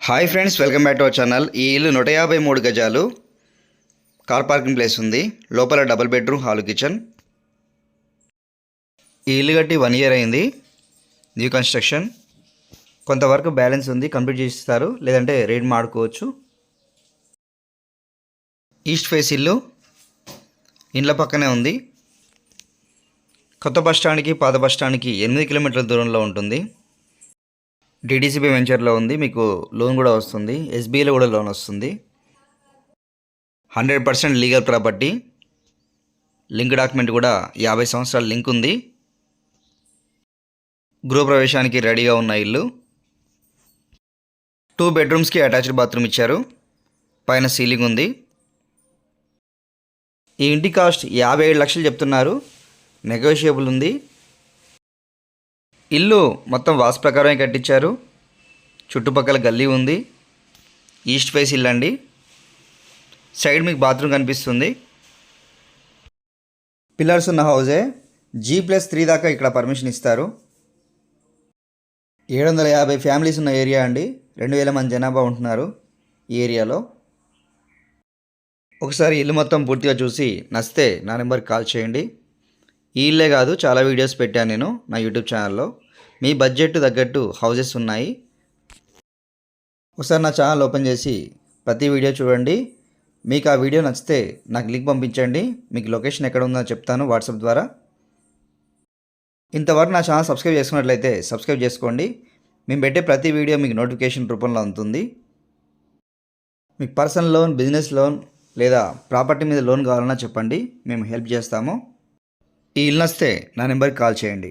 Hi friends, welcome back to our channel. ఈ ఇల్లు 153 గజాలు, కార్ పార్కింగ్ ప్లేస్ ఉంది. లోపల డబుల్ బెడ్రూమ్, హాల్, కిచెన్. ఈ ఇల్లు కట్టి 1 ఇయర్ అయింది. New construction. కొంతవరకు బ్యాలెన్స్ ఉంది, కంప్లీట్ చేస్తారు, లేదంటే రేట్ మాడుకోవచ్చు. ఈస్ట్ ఫేస్ ఇల్లు, ఇండ్ల పక్కనే ఉంది. కొత్త బస్ స్టాండ్కి పాత బస్ స్టాండ్కి 8 కిలోమీటర్ల దూరంలో ఉంటుంది. డిడిసిబి వెంచర్లో ఉంది. మీకు లోన్ కూడా వస్తుంది, ఎస్బీఐలో కూడా లోన్ వస్తుంది. 100% లీగల్ ప్రాపర్టీ. లింక్ డాక్యుమెంట్ కూడా 50 సంవత్సరాల లింక్ ఉంది. గృహప్రవేశానికి రెడీగా ఉన్న ఇల్లు. 2 బెడ్రూమ్స్కి అటాచ్డ్ బాత్రూమ్ ఇచ్చారు. పైన సీలింగ్ ఉంది. ఈ ఇంటి కాస్ట్ 57 లక్షలు చెప్తున్నారు, నెగోషియబుల్ ఉంది. ఇల్లు మొత్తం వాస్తు ప్రకారమే కట్టించారు. చుట్టుపక్కల గల్లీ ఉంది. ఈస్ట్ ఫేస్ ఇల్లు అండి. సైడ్ మీకు బాత్రూమ్ కనిపిస్తుంది. పిల్లర్స్ ఉన్న హౌజే. G+3 దాకా ఇక్కడ పర్మిషన్ ఇస్తారు. 750 ఫ్యామిలీస్ ఉన్న ఏరియా అండి. 2000 మంది జనాభా ఉంటున్నారు ఈ ఏరియాలో. ఒకసారి ఇల్లు మొత్తం పూర్తిగా చూసి నచ్చితే నా నెంబర్కి కాల్ చేయండి. ఈ ఇల్లే కాదు, చాలా వీడియోస్ పెట్టాను నేను నా యూట్యూబ్ ఛానల్లో. మీ బడ్జెట్ తగ్గట్టు హౌజెస్ ఉన్నాయి. ఒకసారి నా ఛానల్ ఓపెన్ చేసి ప్రతి వీడియో చూడండి. మీకు ఆ వీడియో నచ్చితే నాకు లింక్ పంపించండి. మీకు లొకేషన్ ఎక్కడ ఉందో చెప్తాను వాట్సాప్ ద్వారా. ఇంతవరకు నా ఛానల్ సబ్స్క్రైబ్ చేసుకున్నట్లయితే సబ్స్క్రైబ్ చేసుకోండి. మేము పెట్టే ప్రతి వీడియో మీకు నోటిఫికేషన్ రూపంలో ఉంటుంది. మీకు పర్సనల్ లోన్, బిజినెస్ లోన్ లేదా ప్రాపర్టీ మీద లోన్ కావాలన్నా చెప్పండి, మేము హెల్ప్ చేస్తాము. ఈ ఇల్లు నచ్చితే నా నెంబర్కి కాల్ చేయండి.